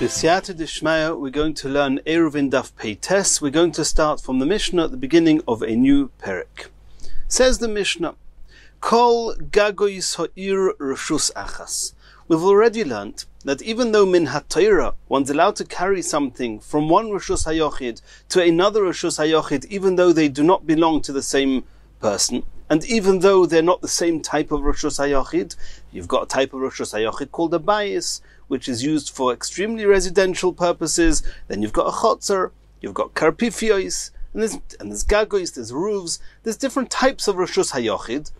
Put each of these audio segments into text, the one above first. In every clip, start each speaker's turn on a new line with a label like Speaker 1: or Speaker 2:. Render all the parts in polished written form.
Speaker 1: B'siyata d'shmaya, we're going to learn Eirovin Daf Peites. We're going to start from the Mishnah at the beginning of a new perek. Says the Mishnah, Kol gagois ha'ir reshus achas. We've already learnt that even though min ha'torah, one's allowed to carry something from one reshus hayochid to another reshus hayochid, even though they do not belong to the same person, and even though they're not the same type of reshus hayochid, you've got a type of reshus hayochid called a bayis, which is used for extremely residential purposes. Then you've got a chotzer, you've got karpifiois, and there's gagois, there's roofs, there's different types of reshus hayochid.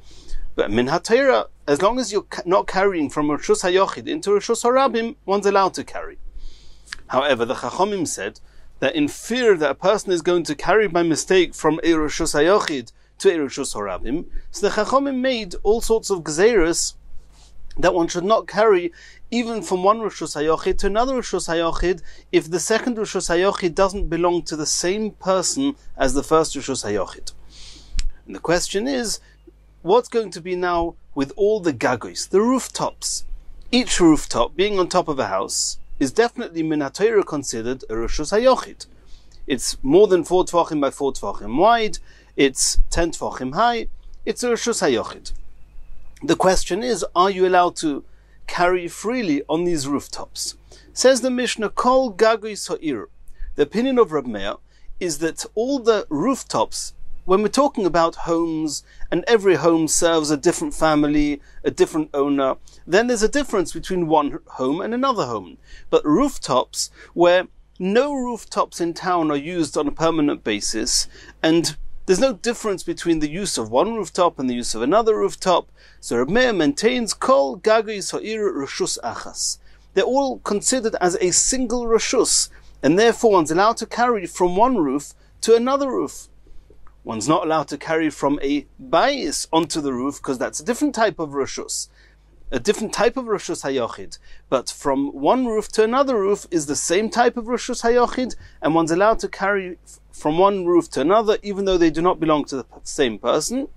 Speaker 1: But min ha'torah, as long as you're not carrying from reshus hayochid into reshus harabim, one's allowed to carry. However, the chachomim said that in fear that a person is going to carry by mistake from a reshus hayochid to a reshus harabim, so the chachomim made all sorts of gzeiros that one should not carry even from one reshus hayochid to another reshus hayochid if the second reshus hayochid doesn't belong to the same person as the first reshus hayochid. And the question is, what's going to be now with all the gagois, the rooftops? Each rooftop, being on top of a house, is definitely min ha'torah considered a reshus hayochid. It's more than 4 tvachim by 4 tvachim wide, it's 10 tvachim high, it's a reshus hayochid. The question is, are you allowed to carry freely on these rooftops? Says the Mishnah, Kol gagois ha'ir. The opinion of Reb Meir is that all the rooftops, when we're talking about homes, and every home serves a different family, a different owner, then there's a difference between one home and another home. But rooftops, where no rooftops in town are used on a permanent basis, and there's no difference between the use of one rooftop and the use of another rooftop, so Reb Meir maintains Kol gagois ha'ir reshus achas. They're all considered as a single reshus, and therefore one's allowed to carry from one roof to another roof. One's not allowed to carry from a bayis onto the roof, because that's a different type of reshus, a different type of reshus hayochid. But from one roof to another roof is the same type of reshus hayochid, and one's allowed to carry from one roof to another, even though they do not belong to the same person.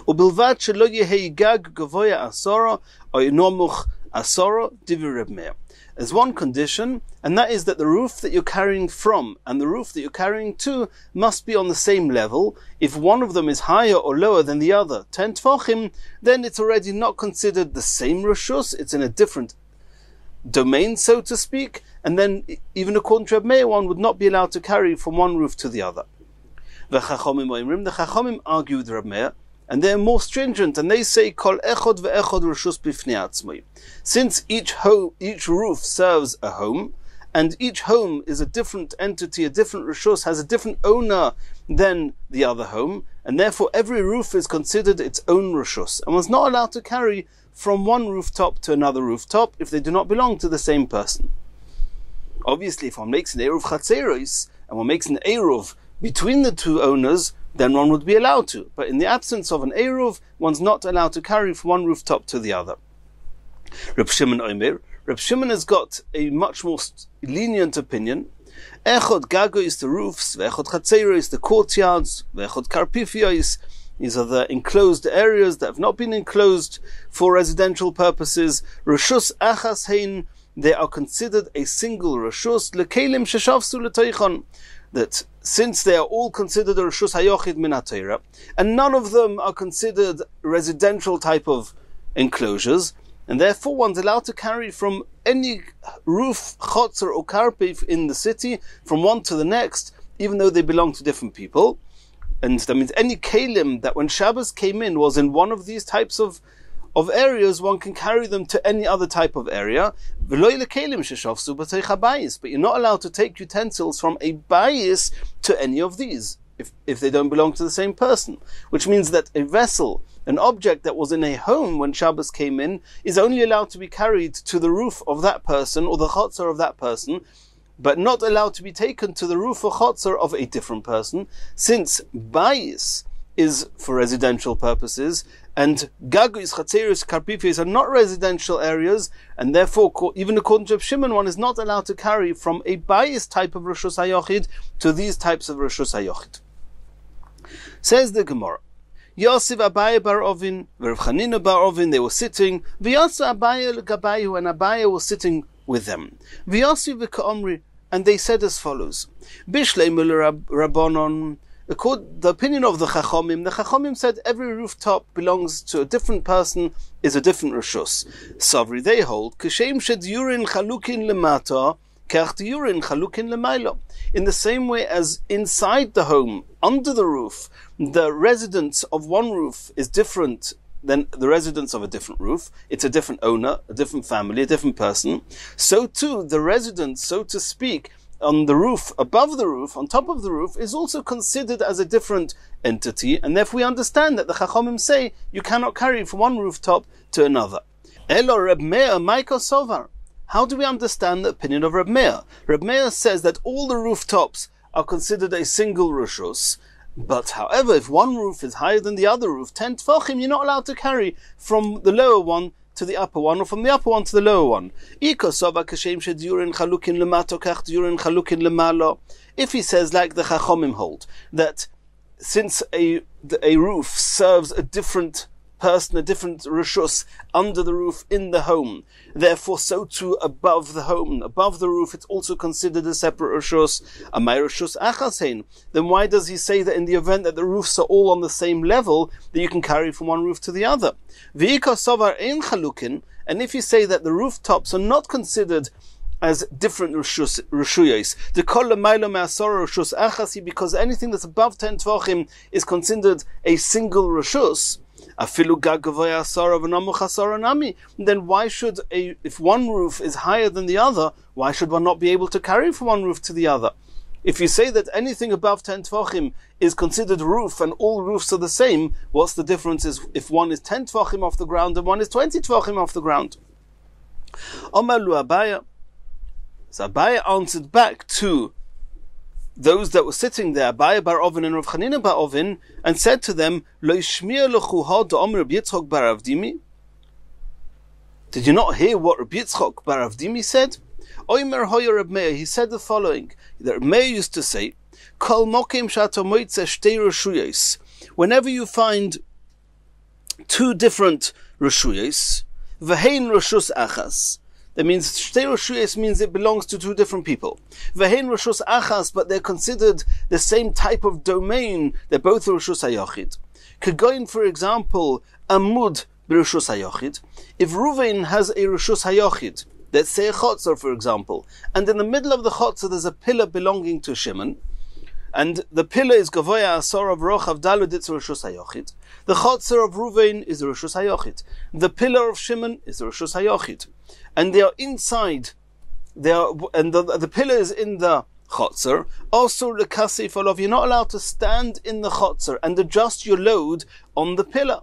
Speaker 1: Ubilvad shelo yehei gag gavoya asara or nomuch asara divrei Reb Meir. There's one condition, and that is that the roof that you're carrying from and the roof that you're carrying to must be on the same level. If one of them is higher or lower than the other, 10 tvachim, then it's already not considered the same reshus, it's in a different domain, so to speak, and then even according to Reb Meir, one would not be allowed to carry from one roof to the other. The Chachomim argue with Reb Meir, and they're more stringent, and they say Kol echod ve'echod reshus b'fnei atzmoi. Since each roof serves a home, and each home is a different entity, a different reshus, has a different owner than the other home, and therefore every roof is considered its own reshus, and one's not allowed to carry from one rooftop to another rooftop if they do not belong to the same person. Obviously, if one makes an eruv chatzeros, and one makes an eruv between the two owners, then one would be allowed to. But in the absence of an eruv, one's not allowed to carry from one rooftop to the other. Reb Shimon Omer, Reb Shimon has got a much more lenient opinion. Echod gagois, the roofs, ve'echod chatzeros, the courtyards, ve'echod karpifiois. These are the enclosed areas that have not been enclosed for residential purposes. Reshus achas hein, they are considered a single reshus. Lekelim sheshavsu l'toichon, that since they are all considered a reshus hayochid min ha'torah, and none of them are considered residential type of enclosures, and therefore one's allowed to carry from any roof, chotzer or karpif in the city, from one to the next, even though they belong to different people. And that means any kelim that when Shabbos came in was in one of these types of areas, one can carry them to any other type of area. But you're not allowed to take utensils from a bayis to any of these if they don't belong to the same person. Which means that a vessel, an object that was in a home when Shabbos came in, is only allowed to be carried to the roof of that person or the chotzer of that person, but not allowed to be taken to the roof or chotzer of a different person, since bayis is for residential purposes, and gagois, chatzeros, karpifis are not residential areas, and therefore, even according to Reb Shimon, one is not allowed to carry from a bayis type of reshus hayochid to these types of reshus hayochid. Says the Gemara, Yosef Abaye bar Ovin, Rav Chanina bar Ovin, they were sitting, V'yotza Abaye l'Gabayu, and Abaye was sitting with them. V'yasu v'ka'omri, and they said as follows: Bishleimul Rabbanon. The opinion of the Chachamim said every rooftop belongs to a different person, is a different reshus. Savri, they hold, Kishem shedyurin chalukin lemata, kach dyurin chalukin lemailo. In the same way as inside the home, under the roof, the residence of one roof is different than the residence of a different roof. It's a different owner, a different family, a different person. So too, the residence, so to speak, on the roof, above the roof, on top of the roof, is also considered as a different entity, and therefore we understand that the Chachamim say you cannot carry from one rooftop to another. Elo Reb Meir Maiko Sovar. How do we understand the opinion of Reb Meir? Reb Meir says that all the rooftops are considered a single reshus, but however, if one roof is higher than the other roof, 10 tefachim, you're not allowed to carry from the lower one to the upper one, or from the upper one to the lower one. If he says, like the Chachamim hold, that since a roof serves a different person, a different reshus under the roof in the home, therefore so too above the home, above the roof, it's also considered a separate reshus. Amay reshus achasein. Then why does he say that in the event that the roofs are all on the same level, that you can carry from one roof to the other? V'ika sovar ein chalukin. And if you say that the rooftops are not considered as different reshuyos, the kol lemailo me'asora reshus achasi, because anything that's above 10 tvachim is considered a single reshus. Then why should if one roof is higher than the other, why should one not be able to carry from one roof to the other? If you say that anything above 10 tvachim is considered roof and all roofs are the same, what's the difference is if one is 10 tvachim off the ground and one is 20 tvachim off the ground? Omalu Abaya. So Abaya answered back to those that were sitting there, Abaya bar Ovin and Rav Chanina bar Ovin, and said to them, Lo yishmiya lechu ha da'omer Reb Yitzchak bar Avdimi? Did you not hear what Reb Yitzchak bar Avdimi said? Oimer hoya Reb Meir, he said the following, that Reb Meir used to say, Kol mokim shato moitze shtei reshuyos. Whenever you find two different reshuyos, v'hein reshus achas, that means shtei reshuyos means it belongs to two different people. V'hein reshus achas, but they're considered the same type of domain. They're both reshus hayochid. Kagoin, for example, amud b'reshus hayochid. If Ruvain has a reshus hayochid, let's say a chotzer, for example, and in the middle of the chotzer there's a pillar belonging to Shimon, and the pillar is gavoya asor of rochav dalud, it's reshus hayochid. The chotzer of Ruvain is reshus hayochid. The pillar of Shimon is reshus hayochid. And they are inside, the pillar is in the chotzer. Also, the kasif olav, you're not allowed to stand in the chotzer and adjust your load on the pillar.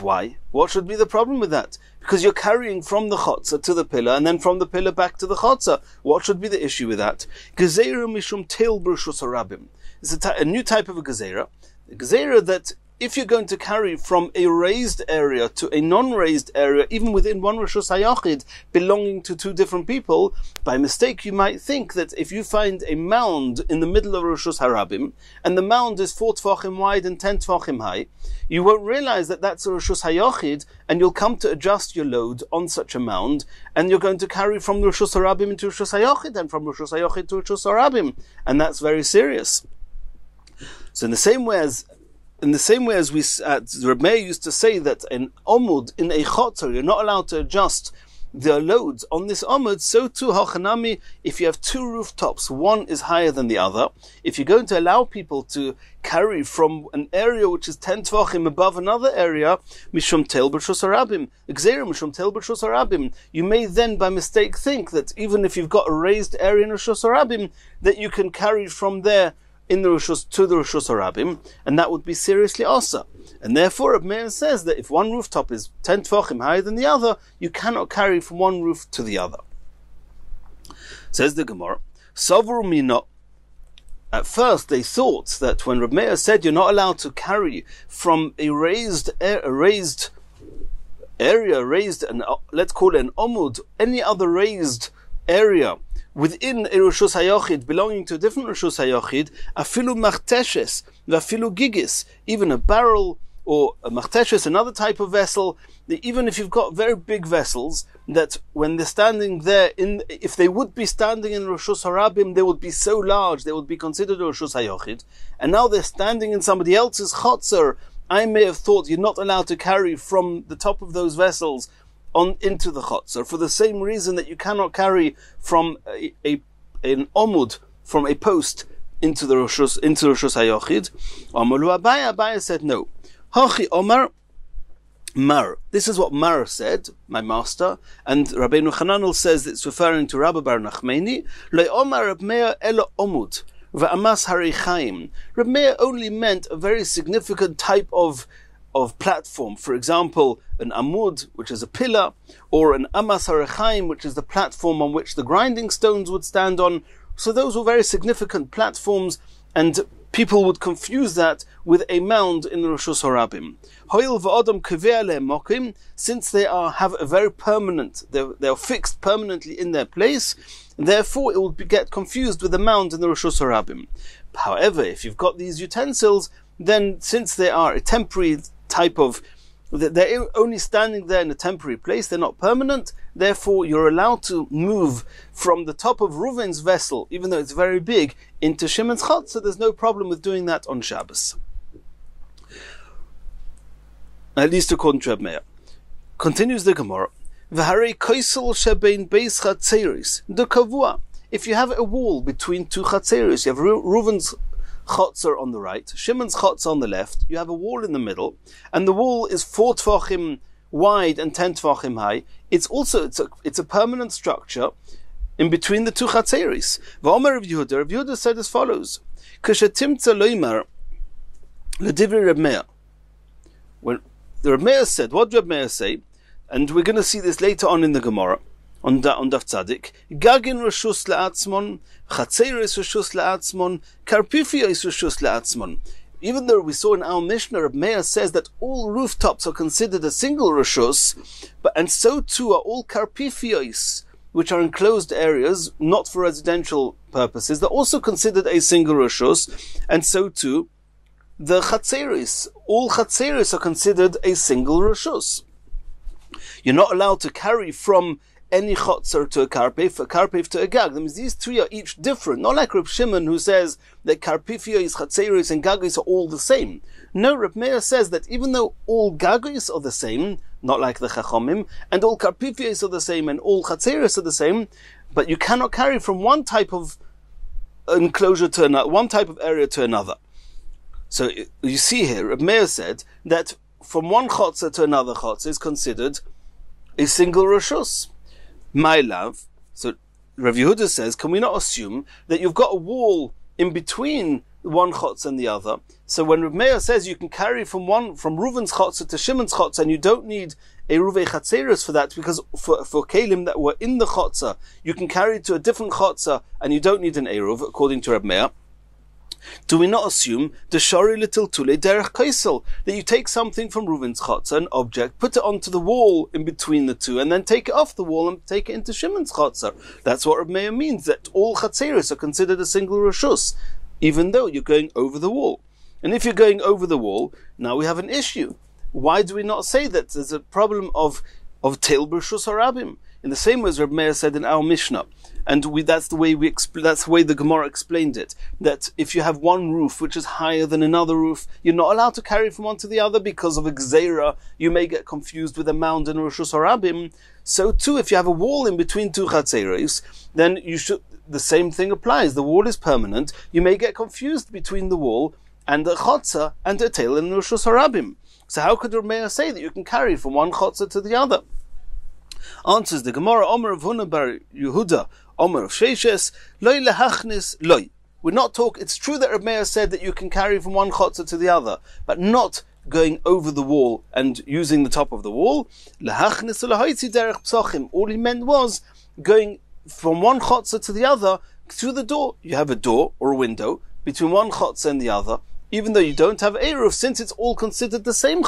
Speaker 1: Why? What should be the problem with that? Because you're carrying from the chotzer to the pillar, and then from the pillar back to the chotzer. What should be the issue with that? Gezerah mishum til b'reshus harabim. It's a new type of a gezerah. A gezerah that if you're going to carry from a raised area to a non-raised area, even within one reshus hayochid belonging to two different people, by mistake you might think that if you find a mound in the middle of reshus harabim, and the mound is 4 tvachim wide and 10 tvachim high, you won't realize that that's a reshus hayochid, and you'll come to adjust your load on such a mound, and you're going to carry from reshus harabim into reshus hayochid, and from reshus hayochid to reshus harabim, and that's very serious. So in the same way as Reb Meir used to say that an omud in a chotzer, you're not allowed to adjust the loads on this omud, so too hachanami, if you have two rooftops, one is higher than the other, if you're going to allow people to carry from an area which is 10 tvachim above another area, mishum tel b'reshus harabim, gzeira mishum tel b'reshus harabim, you may then by mistake think that even if you've got a raised area in reshus harabim, that you can carry from there in the reshus to the reshus harabim, and that would be seriously osa. And therefore, Reb Meir says that if one rooftop is 10 tvachim higher than the other, you cannot carry from one roof to the other. Says the Gemara, Savru mina. At first, they thought that when Reb Meir said you're not allowed to carry from a raised area, and let's call it an omud, any other raised area within a reshus hayochid belonging to a different reshus hayochid, afilu machteshes, vafilu gigis, even a barrel or a machteshes, another type of vessel. Even if you've got very big vessels, that when they're standing there, if they would be standing in Rishus Harabim, they would be so large, they would be considered Rishus HaYochid, and now they're standing in somebody else's chotzer. I may have thought you're not allowed to carry from the top of those vessels on into the chotzer, for the same reason that you cannot carry from an omud, from a post, into Rishus HaYochid. Amalu Abaye said no. Hachi Omar Mar. This is what Mar said, my master, and Rabbeinu Hananel says it's referring to Rabbi Bar Nachmani. Le Omar Reb Meir elo omud va'amas harei chaim. Reb Meir only meant a very significant type of platform. For example, an amud, which is a pillar, or an amas harei chaim, which is the platform on which the grinding stones would stand on. So those were very significant platforms, and people would confuse that with a mound in Rishus Harabim. Hoil v'odam kiveh alehem mokim, since they have a very permanent, they are fixed permanently in their place, therefore it will get confused with the mound in the Rishus Harabim. However, if you've got these utensils, then since they are a temporary type of, they're only standing there in a temporary place, they're not permanent, therefore you're allowed to move from the top of Reuven's vessel, even though it's very big, into Shimon's chot, so there's no problem with doing that on Shabbos. At least according to Reb Meir. Continues the Gemara. V'harei koisel shebein beis chatzeris de kavua. If you have a wall between two chatzeris, you have Reuven's chotzer on the right, Shimon's chotzer on the left, you have a wall in the middle, and the wall is 4 tefachim wide and 10 tefachim high. It's a permanent structure in between the two chatzeris. V'omer Rav Yehuda said as follows: Kashetimtza loymar ledivri Reb Meir. When the Reb Meir said, what did Reb Meir say? And we're going to see this later on in the Gemara, on Daf Tzadik. Gagin reshus la'atzmon, chatzeris reshus la'atzmon, karpifiyos reshus la'atzmon. Even though we saw in our Mishnah, Reb Meir says that all rooftops are considered a single reshus, and so too are all karpifiyos, which are enclosed areas, not for residential purposes. They're also considered a single reshus, and so too the chatzeris. All chatzeris are considered a single reshus. You're not allowed to carry from any chotzer to a karpif to a gag. That means these three are each different. Not like Reb Shimon, who says that karpifiyos, chatzeris, and gagos are all the same. No, Reb Meir says that even though all gagos are the same, not like the chachomim, and all karpifiyos are the same, and all chatzeris are the same, but you cannot carry from one type of enclosure to another, one type of area to another. So you see here, Reb Meir said that from one chotzer to another chotzer is considered a single reshus. My love. So Rav Yehuda says, can we not assume that you've got a wall in between one chotzer and the other? So when Rav Meir says you can carry from Reuven's chotzer to Shimon's chotzer, and you don't need a Ruvei chatzeris for that, because for kelim that were in the chotzer, you can carry to a different chotzer, and you don't need an eruv, according to Rav Meir. Do we not assume the shari little tule derech kaisel, that you take something from Reuven's chotzer, an object, put it onto the wall in between the two, and then take it off the wall and take it into Shimon's chotzer? That's what Reb Meir means, that all chatzeris are considered a single reshus, even though you're going over the wall. And if you're going over the wall, now we have an issue. Why do we not say that there's a problem of teil b'reshus harabim? In the same way as Reb Meir said in our Mishnah, and that's the way the Gemara explained it, that if you have one roof which is higher than another roof, you're not allowed to carry from one to the other because of a gzeira. You may get confused with a mound in Rishus Harabim. So too, if you have a wall in between two chatzeros, then the same thing applies. The wall is permanent. You may get confused between the wall and the chotzer and a tail in Rishus Harabim. So how could Reb Meir say that you can carry from one chotzer to the other? Answers the Gemara, Omer of Huna bar Yehuda, Omer of Sheishes, Loi lehachnis loi. We're not talking, it's true that Reb Meir said that you can carry from one chotzer to the other, but not going over the wall and using the top of the wall. Lehachnis lehoitzi derech psochim. All he meant was going from one chotzer to the other through the door. You have a door or a window between one chotzer and the other. Even though you don't have eruv, since it's all considered the same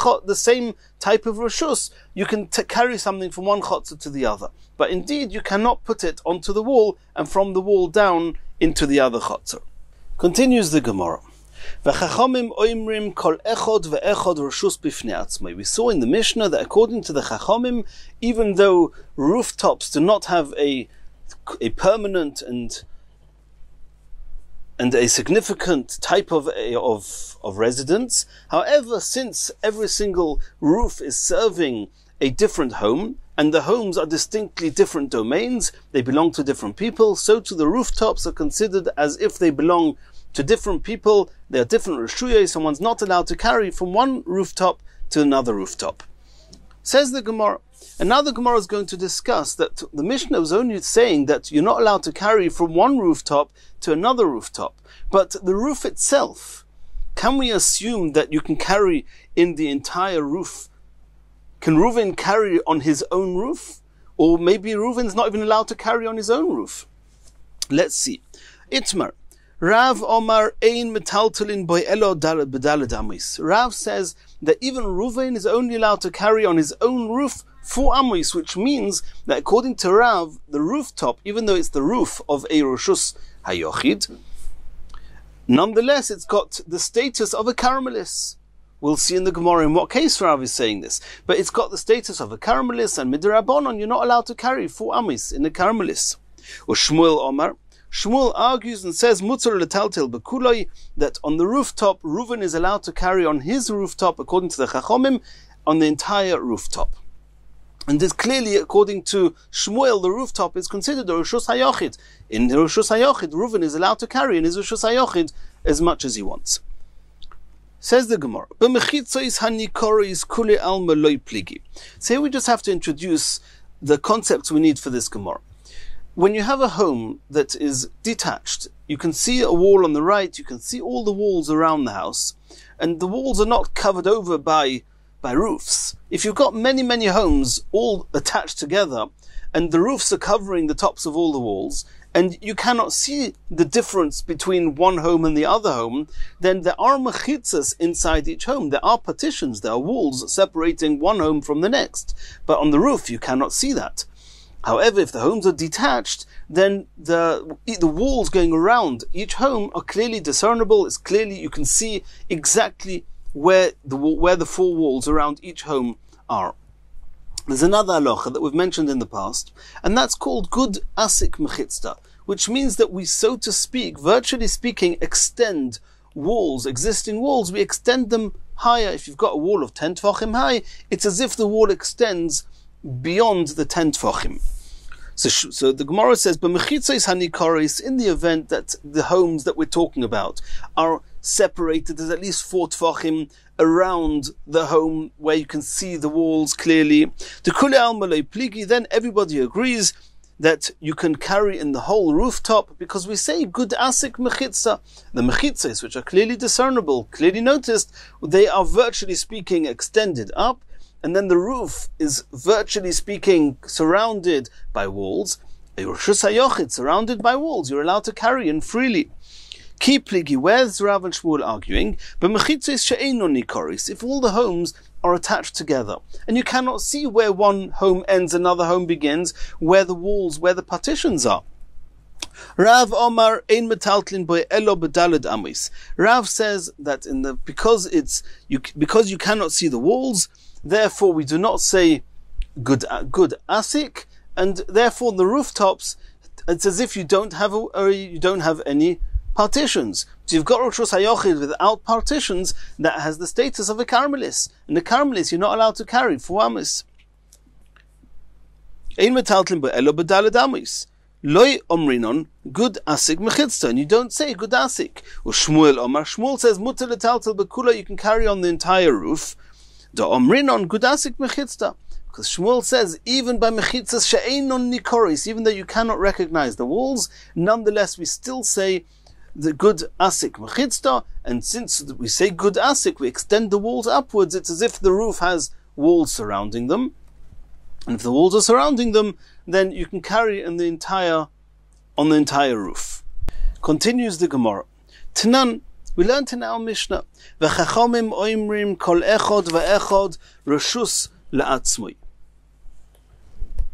Speaker 1: type of reshus, you can carry something from one chotzer to the other. But indeed, you cannot put it onto the wall and from the wall down into the other chotzer. Continues the Gemara. V'chachamim oimrim kol echod ve'echod reshus b'fnei atzmai. We saw in the Mishnah that according to the Chachamim, even though rooftops do not have a permanent and a significant type of residence, however, since every single roof is serving a different home, and the homes are distinctly different domains, they belong to different people, so too the rooftops are considered as if they belong to different people. They are different reshuyos. Someone's not allowed to carry from one rooftop to another rooftop. Says the Gemara. And now the Gemara is going to discuss that the Mishnah was only saying that you're not allowed to carry from one rooftop to another rooftop. But the roof itself, can we assume that you can carry in the entire roof? Can Reuven carry on his own roof? Or maybe Reuven's not even allowed to carry on his own roof. Let's see. Itmar. Rav Omar ein metaltalin boy elo bedaled amis. Rav says that even Reuven is only allowed to carry on his own roof 4 amis, which means that according to Rav, the rooftop, even though it's the roof of a Roshus Hayochid, nonetheless it's got the status of a caramelis. We'll see in the Gemara in what case Rav is saying this. But it's got the status of a caramelis, and midrabanon, you're not allowed to carry 4 amis in a caramelis. Or Shmuel Omar. Shmuel argues and says Mutzar letaltel bekuloi, that on the rooftop, Reuven is allowed to carry on his rooftop, according to the Chachomim, on the entire rooftop. And this clearly, according to Shmuel, the rooftop is considered a Reshus HaYochid. In the Reshus HaYochid, Reuven is allowed to carry in his Reshus HaYochid as much as he wants. Says the Gemara, so here we just have to introduce the concepts we need for this Gemara. When you have a home that is detached, you can see a wall on the right, you can see all the walls around the house, and the walls are not covered over by roofs. If you've got many homes all attached together, and the roofs are covering the tops of all the walls, and you cannot see the difference between one home and the other home, then there are mechitzas inside each home. There are partitions, there are walls separating one home from the next. But on the roof, you cannot see that. However, if the homes are detached, then the walls going around each home are clearly discernible. It's clearly, you can see exactly where the 4 walls around each home are. There's another halacha that we've mentioned in the past, and that's called good asik mechitzta, which means that we, so to speak, virtually speaking, extend walls, existing walls, we extend them higher. If you've got a wall of 10 tefachim high, it's as if the wall extends beyond the 10 tefachim. So the Gemara says, "B'mechitzos hanikoris," in the event that the homes that we're talking about are separated, there's at least 4 tefachim around the home where you can see the walls clearly. The kule almalei pligi, then everybody agrees that you can carry in the whole rooftop, because we say good asik mechitza. The mechitzos, which are clearly discernible, clearly noticed, they are virtually speaking extended up, and then the roof is virtually speaking surrounded by walls. A Reshus HaYochid surrounded by walls, you're allowed to carry in freely. Ki pligi, where's Rav and Shmuel arguing? B'mechitzos she'eino nikoris, if all the homes are attached together, and you cannot see where one home ends, another home begins, where the walls, where the partitions are. Rav Omar ein metaltlin boy elo bedaled amis. Rav says that because you cannot see the walls, therefore we do not say good asik, and therefore the rooftops, it's as if you don't have any partitions. So you've got Reshus HaYochid without partitions that has the status of a caramelis. And the caramelis you're not allowed to carry 4 amis. Ein metaltlin bo elo bedaled amis. Loi omrinon good asik mechitzta. And you don't say good asik. Or Shmuel Omar. Shmuel says mutar letaltel bekula, you can carry on the entire roof. Da omrinon good asik mechitzta. Because Shmuel says, even by mechitzas she'enon nikoris, even though you cannot recognize the walls, nonetheless we still say the good asik mechitzta, and since we say good asik, we extend the walls upwards. It's as if the roof has walls surrounding them, and if the walls are surrounding them, then you can carry on the entire roof. Continues the Gemara. Tanan, we learned in our Mishnah, v'chachamim oimrim kol echod v'echod reshus la'atzmui.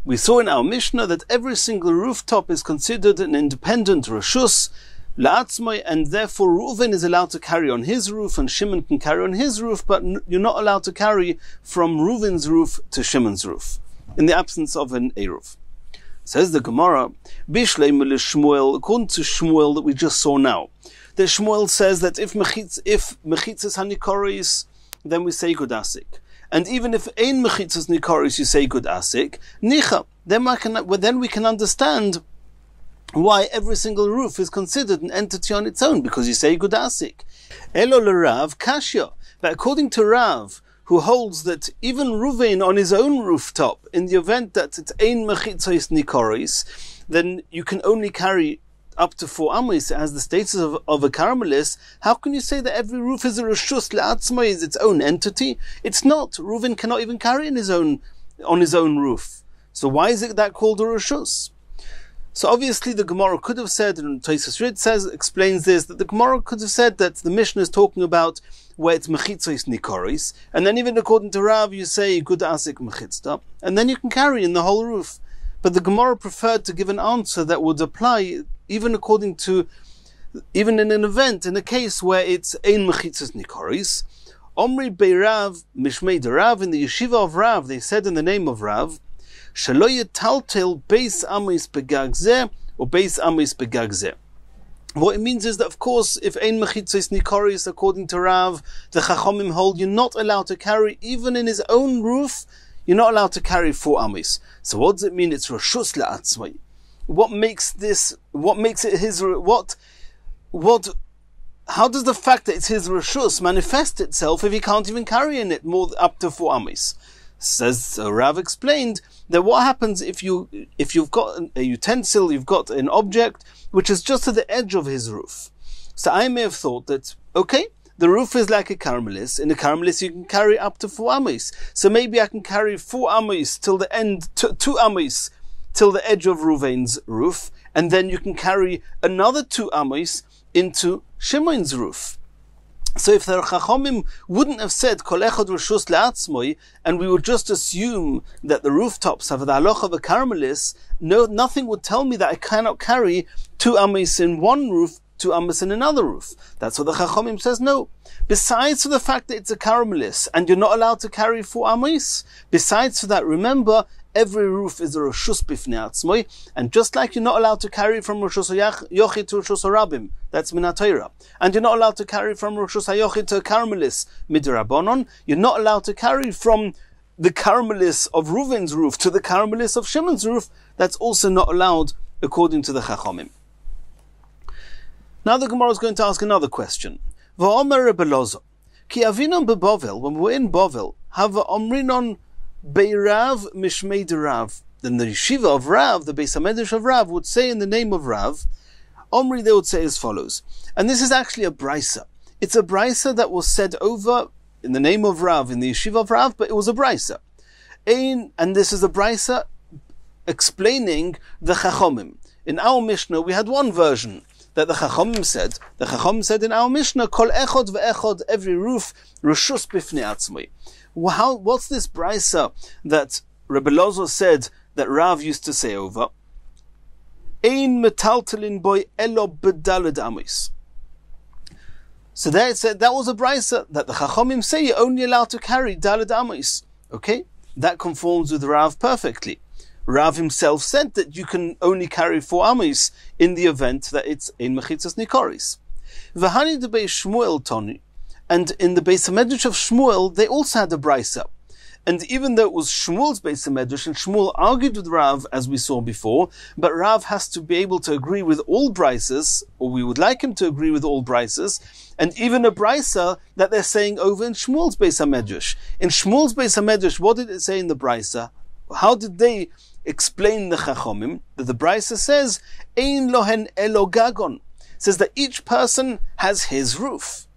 Speaker 1: We saw in our Mishnah that every single rooftop is considered an independent reshus, la'atzmai, and therefore Reuven is allowed to carry on his roof, and Shimon can carry on his roof, but you're not allowed to carry from Reuven's roof to Shimon's roof, in the absence of an Eruv. Says the Gemara, Bishleim Shmuel, according to Shmuel that we just saw now, that Shmuel says that if mechitzas hanikoris, then we say good asik. And even if ein mechitzas nikoris, you say good asik, nicha. Then we can understand why every single roof is considered an entity on its own, because you say good asik. Elo l'Rav kashya. But according to Rav, who holds that even Reuven on his own rooftop, in the event that it's ein mechitzas nikoris, then you can only carry up to 4 amis. It has the status of a caramelis. How can you say that every roof is a reshus le'atzma, is its own entity? It's not. Reuven cannot even carry on his own roof. So why is it that called a reshus? So obviously the Gemara could have said, and Tosfos Rid explains this, that the Gemara could have said that the Mishnah is talking about where it's mechitzos nikoris, and then even according to Rav you say good asik mechitzta, and then you can carry in the whole roof. But the Gemara preferred to give an answer that would apply even in an event, in a case where it's ein mechitzos nikoris. Omri beirav mishmei de Rav, in the yeshiva of Rav, they said in the name of Rav, shelo yetaltel beis amis begag zeh or beis amis begag zeh. What it means is that, of course, if ein mechitzos nikoris, according to Rav, the Chachomim hold you're not allowed to carry even in his own roof. You're not allowed to carry 4 amis. So what does it mean? It's reshus le'atzmai. What makes it his? How does the fact that it's his reshus manifest itself if he can't even carry in it more up to 4 amis? Says Rav explained that what happens if you've got a utensil, you've got an object which is just to the edge of his roof. So I may have thought that, okay, the roof is like a caramelis. In a caramelis you can carry up to 4 amis. So maybe I can carry 4 amis till the end, 2 amis till the edge of Reuven's roof, and then you can carry another 2 amis into Shimon's roof. So if the Chachomim wouldn't have said kol echad reshus le'atzmoi, and we would just assume that the rooftops have the halacha of a caramelis, nothing would tell me that I cannot carry 2 amis in one roof, 2 amis in another roof. That's what the Chachomim says no. Besides for the fact that it's a caramelis and you're not allowed to carry 4 amis, besides for that, remember, every roof is a reshus bifnei atzmoi, and just like you're not allowed to carry from reshus hayochid to reshus harabim, that's min haTorah, and you're not allowed to carry from reshus hayochid to a caramelis midrabanon, you're not allowed to carry from the caramelis of Reuven's roof to the caramelis of Shimon's roof. That's also not allowed according to the Chachomim. Now the Gemara is going to ask another question. V'omer Rebbe Lozo, ki avinon beBovel, when we're in Bovel, have omrinon beirav mishmei de Rav. Then the yeshiva of Rav, the Beis HaMedrash of Rav, would say in the name of Rav, Omri, they would say as follows. And this is actually a brisa. It's a brisa that was said over in the name of Rav, in the yeshiva of Rav, but it was a brisa. And this is a brisa explaining the Chachomim. In our Mishnah, we had one version that the Chachomim said. The Chachomim said in our Mishnah, Kol echod ve'echod, every roof, reshus bifnei atzmai. What's this brisa that Rebbe Lozo said that Rav used to say over? Ein metaltelin boy elo bedaled amis. So there it said that was a brisa that the Chachomim say you're only allowed to carry daled amis. Okay, that conforms with Rav perfectly. Rav himself said that you can only carry 4 amis in the event that it's ein mechitzas nikoris. V'hani de Beis Shmuel Toni, and in the Beis HaMedrash of Shmuel, they also had a brisa. And even though it was Shmuel's Beis HaMedrash, and Shmuel argued with Rav, as we saw before, but Rav has to be able to agree with all brisas, or we would like him to agree with all brisas, and even a brisa that they're saying over in Shmuel's Beis HaMedrash. In Shmuel's Beis HaMedrash, what did it say in the brisa? How did they explain the Chachomim? That the brisa says, Ein lohen elo gagon. It says that each person has his roof.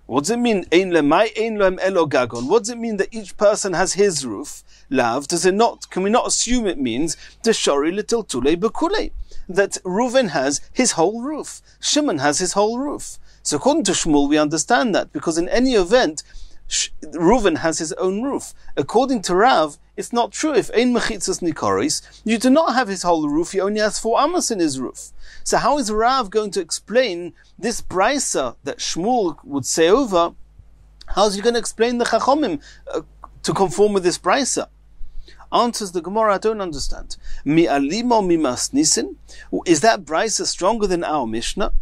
Speaker 1: What does it mean? Ein lohem elo gagon. What does it mean that each person has his roof? Lav, does it not? Can we not assume it means Deshori litil tulei bekulei, that Reuven has his whole roof, Shimon has his whole roof? So according to Shmuel, we understand that because in any event, Reuven has his own roof. According to Rav, it's not true. If ein mechitzas nikoris, you do not have his whole roof, he only has 4 amos in his roof. So how is Rav going to explain this brisa that Shmuel would say over? How is he going to explain the Chachomim to conform with this brisa? Answers the Gemara, I don't understand. Mi alimo mi masnisin? Is that brisa stronger than our Mishnah?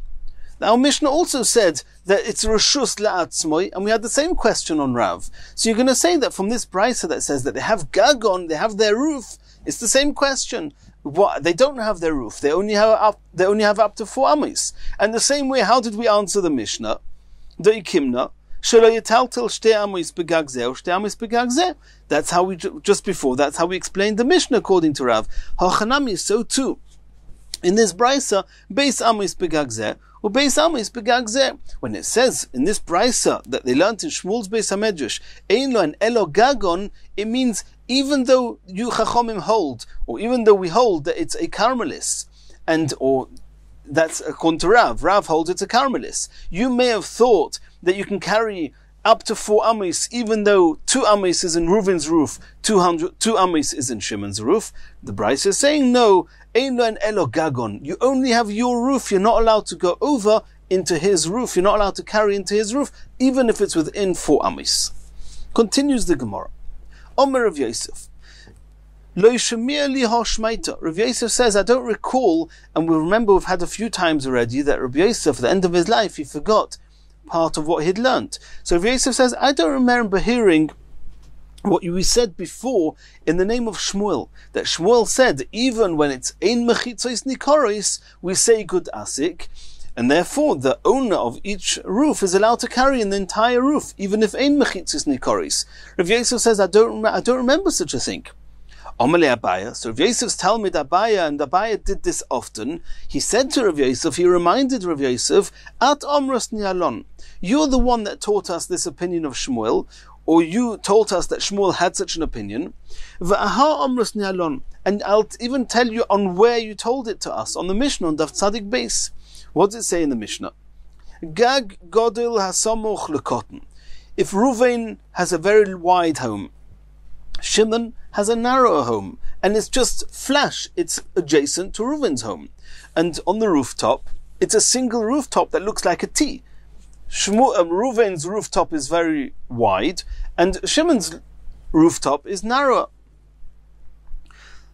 Speaker 1: Our Mishnah also said that it's reshus la'atzmoi, and we had the same question on Rav. So you're going to say that from this brisa that says that they have gagon, they have their roof, it's the same question. What? They don't have their roof. They only have up to 4 amos. And the same way, how did we answer the Mishnah? The ikimna. That's how we just before. That's how we explained the Mishnah according to Rav. Hachanami, so too. In this brisa, beis amos begagzeh, or beis amos begagzeh. When it says in this brisa that they learned in Shmuel's Beis Hamedrash, ein lo an elo gagon, it means even though you Chachomim hold, or even though we hold that it's a Carmelis, or that's according to Rav. Rav holds it's a Carmelis. You may have thought that you can carry up to 4 amos, even though 2 amos is in Reuven's roof, 2 amos is in Shimon's roof. The Brisa is saying, no, ein lo an elo gagon. You only have your roof. You're not allowed to go over into his roof. You're not allowed to carry into his roof, even if it's within 4 amos. Continues the Gemara. Omer Rav Yosef. Lo yishmir li hashmaita. Rav Yosef says, I don't recall, and we remember we've had a few times already that Rav Yosef, at the end of his life, he forgot part of what he'd learnt. So Rav Yosef says, I don't remember hearing what we said before in the name of Shmuel, that Shmuel said, even when it's ein mechitzos nikoris, we say good asik, and therefore the owner of each roof is allowed to carry in the entire roof, even if ein mechitzos nikoris. Rav Yosef says, I don't remember such a thing. Amalei Abaya. So Rav Yosef's Talmud Abaya, and Abaya did this often. He said to Rav Yosef, he reminded Rav Yosef, At Omros Nialon, you're the one that taught us this opinion of Shmuel, or you told us that Shmuel had such an opinion. V'aha Omros Nialon, and I'll even tell you on where you told it to us, on the Mishnah, on Daf Tzadik Beis. What does it say in the Mishnah? Gag Godil Hasamoch Lekotten. If Reuven has a very wide home, Shimon has a narrower home, and it's just flash, it's adjacent to Reuven's home. And on the rooftop, it's a single rooftop that looks like a T. Reuven's rooftop is very wide, and Shimon's rooftop is narrower.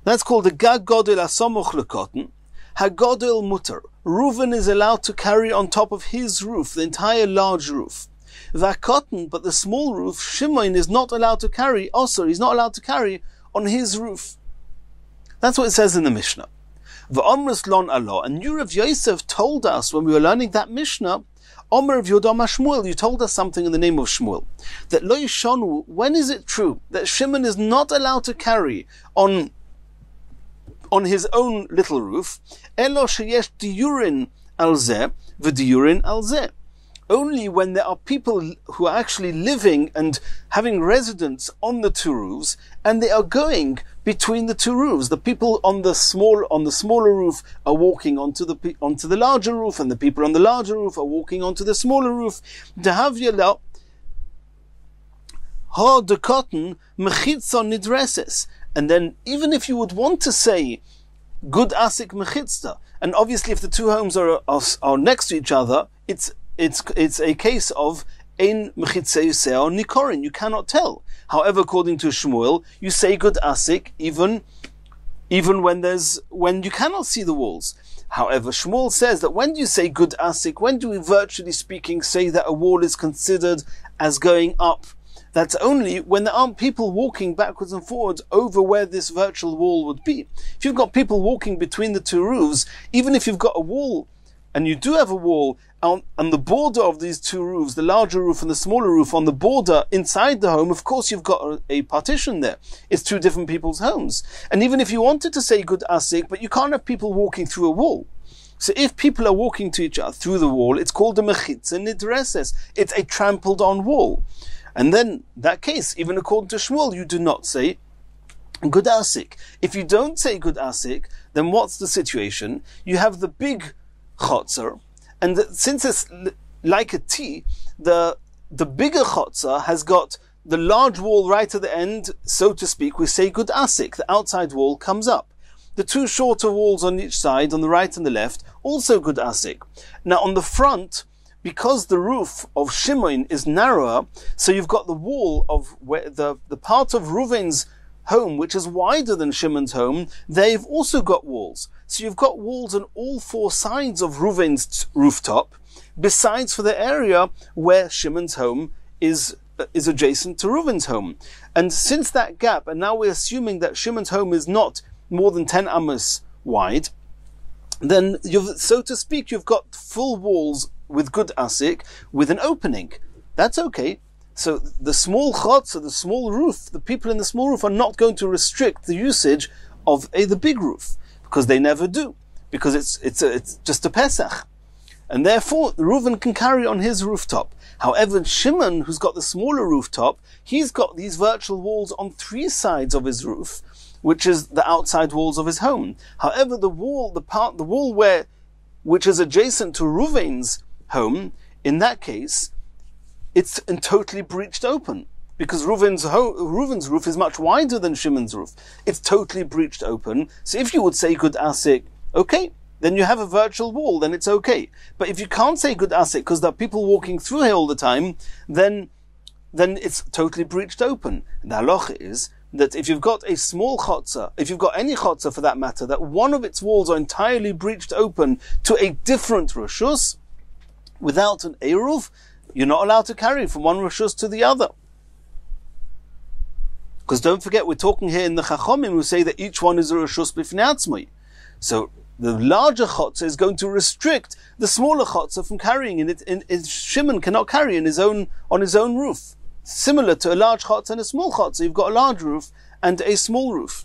Speaker 1: That's called the Gag Godel Asomoch Lekotten. Hagodel Mutter. Reuven is allowed to carry on top of his roof, the entire large roof. Vakotten, but the small roof, Shimon is not allowed to carry. Also, he's not allowed to carry on his roof. That's what it says in the Mishnah. V'omrus lon alo. And you, Rav Yosef, told us when we were learning that Mishnah, Omer of Yodam Shmuel, you told us something in the name of Shmuel. That lo yishonu, when is it true that Shimon is not allowed to carry on his own little roof? Elo sheyesh diyurin al zeh v'diyurin al zeh. Only when there are people who are actually living and having residence on the 2 roofs, and they are going between the 2 roofs. The people on the smaller roof are walking onto the larger roof, and the people on the larger roof are walking onto the smaller roof. Dehavyala ha de cotton mechitzon nidreses. And then, even if you would want to say good asik mechitzta, and obviously if the 2 homes are next to each other, it's a case of ein mechitzei seo nikorin. You cannot tell. However, according to Shmuel, you say good asik even when you cannot see the walls. However, Shmuel says that when you say good asik, when do we virtually speaking say that a wall is considered as going up? That's only when there aren't people walking backwards and forwards over where this virtual wall would be. If you've got people walking between the 2 roofs, even if you've got a wall, and you do have a wall on the border of these 2 roofs, the larger roof and the smaller roof, on the border inside the home, of course you've got a partition there. It's 2 different people's homes. And even if you wanted to say good asik, but you can't have people walking through a wall. So if people are walking to each other through the wall, it's called a mechitza nidreses. It's a trampled on wall. And then, that case, even according to Shmuel, you do not say good asik. If you don't say good asik, then what's the situation? You have the big chotzer, and since it's like a T, the the bigger chotzer has got the large wall right at the end, so to speak, we say good asik, the outside wall comes up. The two shorter walls on each side, on the right and the left, also good asik. Now on the front, because the roof of Shimon is narrower, so you've got the wall of where the part of Reuven's home, which is wider than Shimon's home, they've also got walls. So you've got walls on all four sides of Reuven's rooftop, besides for the area where Shimon's home is adjacent to Reuven's home. And since that gap, and now we're assuming that Shimon's home is not more than 10 amos wide, then so to speak, you've got full walls with good asik, with an opening. That's okay. So the small chotzer, the small roof, the people in the small roof are not going to restrict the usage of the big roof, because they never do, because it's just a Pesach. And therefore, Reuven can carry on his rooftop. However, Shimon, who's got the smaller rooftop, he's got these virtual walls on three sides of his roof, which is the outside walls of his home. However, the wall which is adjacent to Reuven's home, in that case, it's totally breached open, because Reuven's roof is much wider than Shimon's roof. It's totally breached open. So if you would say good asik, okay, then you have a virtual wall, then it's okay. But if you can't say good asik because there are people walking through here all the time, then it's totally breached open. And the halacha is that if you've got a small chotzer, if you've got any chotzer for that matter, that one of its walls are entirely breached open to a different reshus, without an eruv, you're not allowed to carry from one reshus to the other. Because don't forget, we're talking here in the Chachomim who say that each one is a reshus b'fnei atzmai. So the larger chotzer is going to restrict the smaller chotzer from carrying in it. Shimon cannot carry on his own roof. Similar to a large chotzer and a small chotzer, you've got a large roof and a small roof.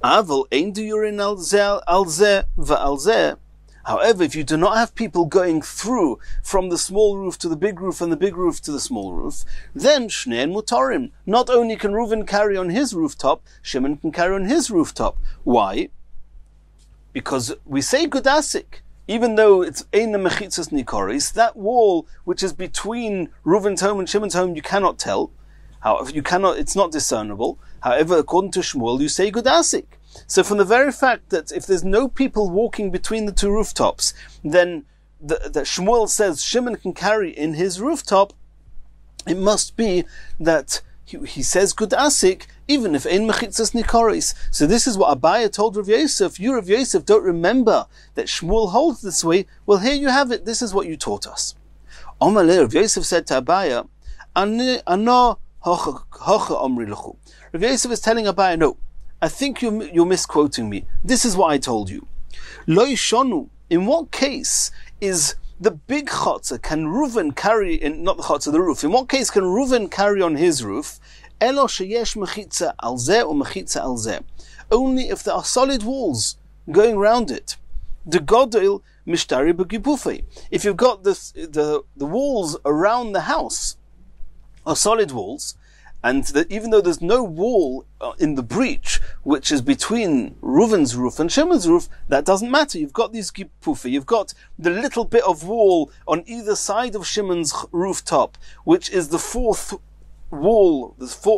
Speaker 1: Aval ein diyurin al zeh va'al zeh. However, if you do not have people going through from the small roof to the big roof and the big roof to the small roof, then shnein mutarim. Not only can Reuven carry on his rooftop, Shimon can carry on his rooftop. Why? Because we say good asik, even though it's ein mechitzas nikoris, that wall which is between Reuven's home and Shimon's home, you cannot tell. However, it's not discernible. However, according to Shmuel, you say good asik. So from the very fact that if there's no people walking between the two rooftops, then that Shmuel says Shimon can carry in his rooftop, it must be that he says good asik, even if ein mechitzas nikoris. So this is what Abaya told Rav Yosef. You, Rav Yosef, don't remember that Shmuel holds this way. Well, here you have it. This is what you taught us. Omaleh, Rav Yosef said to Abaya, Ano hocha omri lechu. Rav Yosef is telling Abaya, no, I think you're misquoting me. This is what I told you. Lo yishonu. In what case is the big chotzer, can Reuven carry in, not the chotzer, the roof? In what case can Reuven carry on his roof? Elo sheyesh mechitza al zeh or mechitza al zeh. Only if there are solid walls going round it. The godel mishtari b'gipufei. If you've got the walls around the house are solid walls, and even though there's no wall in the breach, which is between Reuven's roof and Shimon's roof, that doesn't matter. You've got these gipufa, you've got the little bit of wall on either side of Shimon's rooftop, which is the fourth wall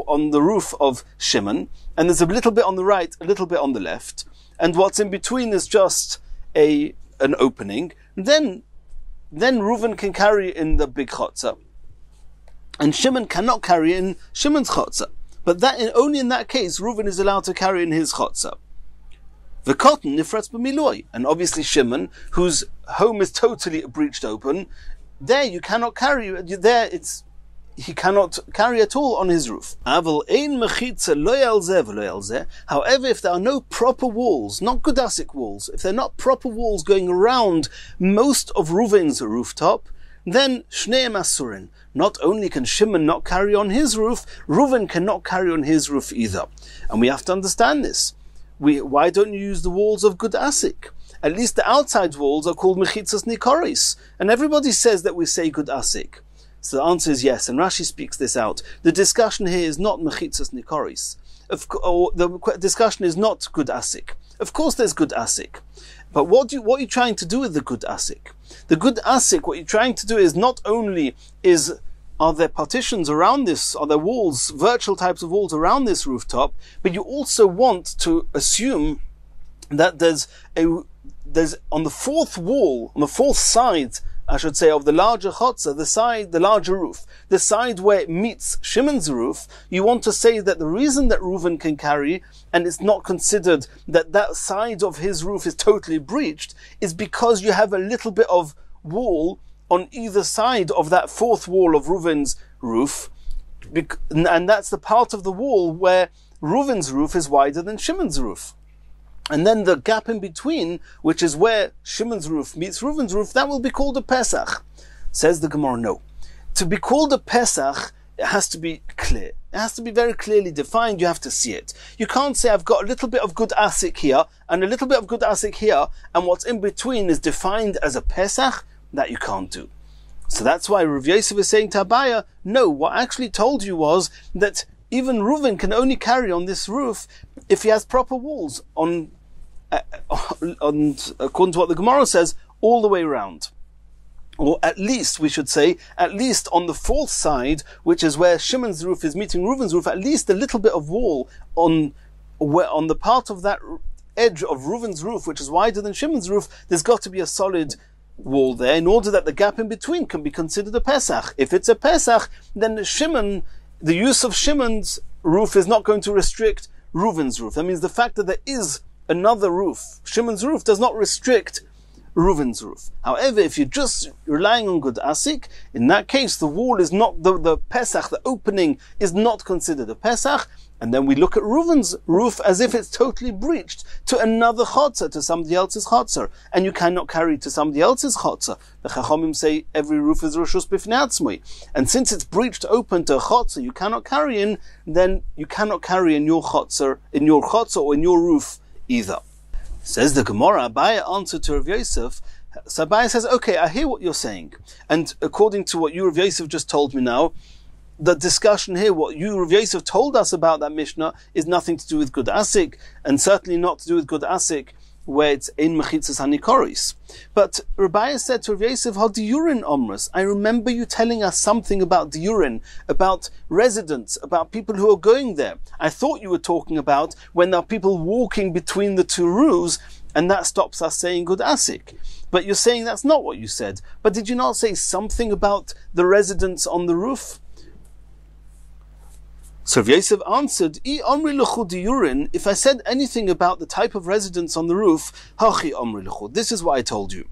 Speaker 1: on the roof of Shimon, and there's a little bit on the right, a little bit on the left, and what's in between is just an opening. Then Reuven can carry in the big chotzer, and Shimon cannot carry in Shimon's chotzer. But only in that case, Reuven is allowed to carry in his chotzer. The cotton nifratz b'miloi, and obviously Shimon, whose home is totally breached open, there you cannot carry. He cannot carry at all on his roof. However, if there are no proper walls, not Gudasic walls, if there are not proper walls going around most of Reuven's rooftop, then Shneim Asurin. Not only can Shimon not carry on his roof, Reuven cannot carry on his roof either. And we have to understand this. Why don't you use the walls of Gudasic? At least the outside walls are called Mechitzas Nikoris. And everybody says that we say Gudasic. So the answer is yes, and Rashi speaks this out. The discussion here is not Mechitzas Nikoris. The discussion is not good asik. Of course there's good asik. But what are you trying to do with the good asik? The good asik, what you're trying to do is not only are there partitions around this, are there walls, virtual types of walls around this rooftop, but you also want to assume that there's on the fourth wall, on the fourth side, I should say, of the larger chotzer, the larger roof, the side where it meets Shimon's roof, you want to say that the reason that Reuven can carry, and it's not considered that side of his roof is totally breached, is because you have a little bit of wall on either side of that fourth wall of Reuven's roof, and that's the part of the wall where Reuven's roof is wider than Shimon's roof. And then the gap in between, which is where Shimon's roof meets Reuven's roof, that will be called a Pesach. Says the Gemara, no. To be called a Pesach, it has to be clear. It has to be very clearly defined. You have to see it. You can't say, I've got a little bit of good asik here, and a little bit of good asik here, and what's in between is defined as a Pesach. That you can't do. So that's why Rav Yosef is saying to Abaya, no, what I actually told you was that even Reuven can only carry on this roof if he has proper walls on according to what the Gemara says, all the way around. Or at least, we should say, at least on the fourth side, which is where Shimon's roof is meeting Reuven's roof, at least a little bit of wall on the part of that edge of Reuven's roof, which is wider than Shimon's roof, there's got to be a solid wall there in order that the gap in between can be considered a Pesach. If it's a Pesach, then the use of Shimon's roof is not going to restrict Reuven's roof. That means the fact that there is another roof, Shimon's roof, does not restrict Reuven's roof. However, if you're just relying on good asik, in that case the wall is not the Pesach, the opening is not considered a Pesach, and then we look at Reuven's roof as if it's totally breached to another chotzer, to somebody else's chotzer, and you cannot carry to somebody else's chotzer. The Chachamim say every roof is reshus b'fnei atzmai, and since it's breached open to a chotzer you cannot carry in, then you cannot carry in your chotzer or in your roof either. Says the Gemara, Abaya answered to Rav Yosef. So Abaya says, okay, I hear what you're saying, and according to what you, Rav Yosef, just told me now, the discussion here, what you, Rav Yosef, told us about that Mishnah is nothing to do with good asik, and certainly not to do with good asik where it's ein mechitzas hanikoris. But Rabbi said to Rav Yosef, "Ha diurin omrus." I remember you telling us something about diurin, about residents, about people who are going there. I thought you were talking about when there are people walking between the two roofs, and that stops us saying good asik. But you're saying that's not what you said. But did you not say something about the residents on the roof? So Rav Yosef answered, if I said anything about the type of residence on the roof, this is what I told you.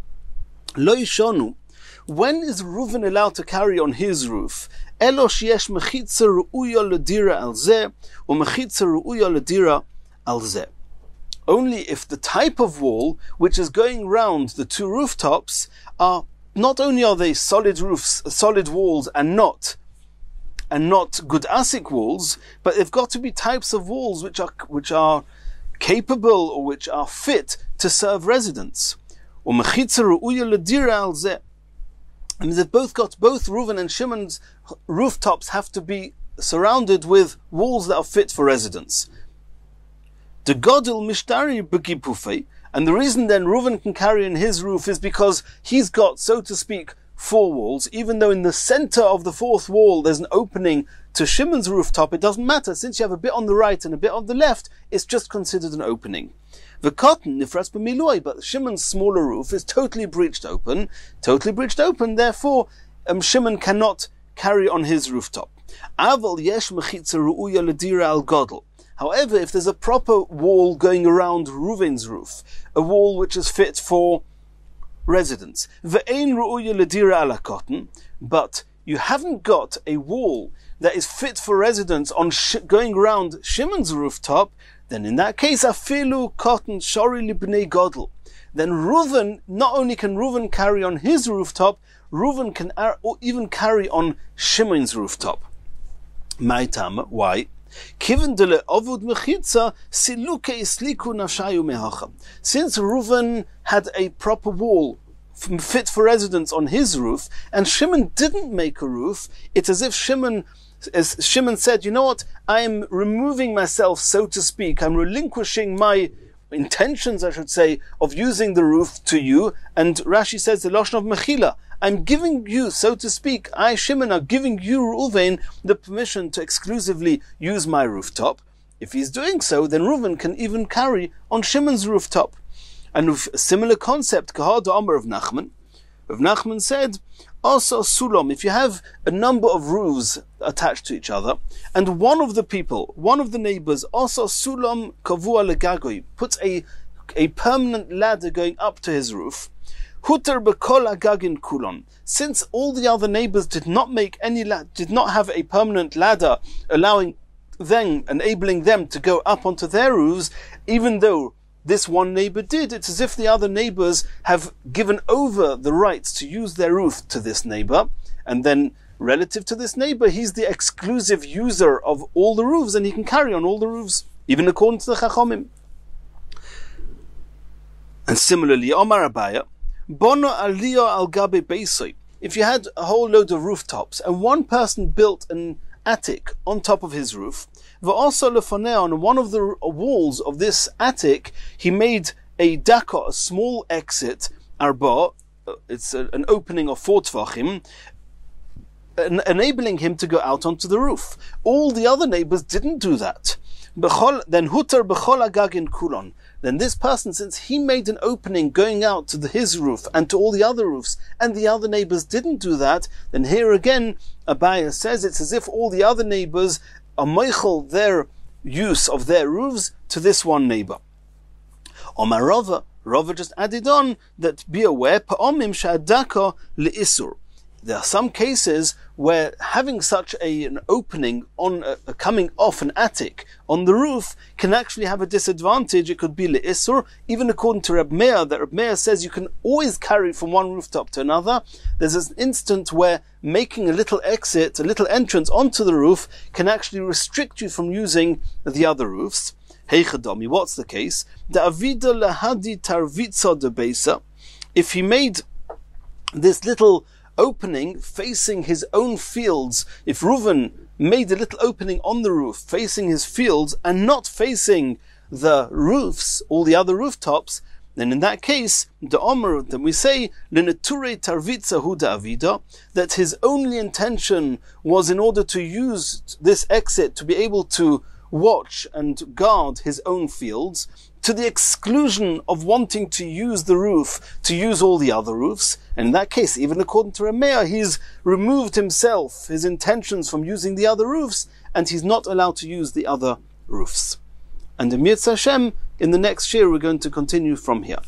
Speaker 1: Lo yishonu, when is Reuven allowed to carry on his roof? Elo sheyesh mechitza ru'uya ledira al zeh, or mechitza ru'uya ledira al zeh. Only if the type of wall which is going round the two rooftops are, not only are they solid roofs, solid walls, and not good asik walls, but they've got to be types of walls which are capable or which are fit to serve residents. And they've both Reuven and Shimon's rooftops have to be surrounded with walls that are fit for residents. The Godel Mishtari Begipufei, and the reason then Reuven can carry in his roof is because he's got, so to speak, four walls. Even though in the center of the fourth wall there's an opening to Shimon's rooftop, it doesn't matter. Since you have a bit on the right and a bit on the left, it's just considered an opening. The cotton nifras b'miloi, but Shimon's smaller roof is totally breached open, therefore Shimon cannot carry on his rooftop. Aval yesh mechitza ru'uya ledira al godel. However, if there's a proper wall going around Reuven's roof, a wall which is fit for residents, ve'ein ru'uya ledira ala cotton, but you haven't got a wall that is fit for residents on going around Shimon's rooftop, then in that case, afilu cotton shori libnei godel. Then Reuven, not only can Reuven carry on his rooftop, Reuven can even carry on Shimon's rooftop. Ma'itama, why? Since Reuven had a proper wall fit for residents on his roof, and Shimon didn't make a roof, it's as if Shimon said, you know what, I'm removing myself, so to speak, I'm relinquishing my intentions, I should say, of using the roof to you. And Rashi says the lashon of mechila. I'm giving you, so to speak, I, Shimon, are giving you, Reuven, the permission to exclusively use my rooftop. If he's doing so, then Reuven can even carry on Shimon's rooftop. And with a similar concept, Kahad Omer of Nachman, Rav Nachman said, also sulam, if you have a number of roofs attached to each other, and one of the neighbors, also sulam kavua legagoi, puts a permanent ladder going up to his roof, huter bekol agagin kulon, since all the other neighbors did not have a permanent ladder enabling them to go up onto their roofs, even though this one neighbor did, it's as if the other neighbors have given over the rights to use their roof to this neighbor, and then relative to this neighbor, he's the exclusive user of all the roofs, and he can carry on all the roofs, even according to the Chachomim. And similarly, Omar Abaya, Bono aliyah al gabe beisoi, if you had a whole load of rooftops, and one person built an attic on top of his roof, also on one of the walls of this attic, he made a daka, a small exit, arba, it's an opening of 4 tvachim, enabling him to go out onto the roof. All the other neighbors didn't do that. Then hutar bechol agagin kulon. Then this person, since he made an opening going out to his roof and to all the other roofs, and the other neighbors didn't do that, then here again, Abaya says it's as if all the other neighbors are meichel their use of their roofs to this one neighbor. Omar Rava just added on that be aware, pa'omim sha'adaka le'isur. There are some cases where having such an opening on coming off an attic on the roof can actually have a disadvantage. It could be le'isur, even according to Reb Meir, that Reb Meir says you can always carry from one rooftop to another. There's an instant where making a little exit, a little entrance onto the roof can actually restrict you from using the other roofs. Hey Chadomi, what's the case? The avida lahadi tarvitza de beisa. If he made this little opening facing his own fields, if Reuven made a little opening on the roof facing his fields and not facing the roofs, all the other rooftops, then in that case, the Omer, that we say, L'neture tarvitza hu avida, that his only intention was in order to use this exit to be able to watch and guard his own fields, to the exclusion of wanting to use the roof, to use all the other roofs. And in that case, even according to Rameh, he's removed himself, his intentions from using the other roofs, and he's not allowed to use the other roofs. And in Mitzvah Hashem, in the next year, we're going to continue from here.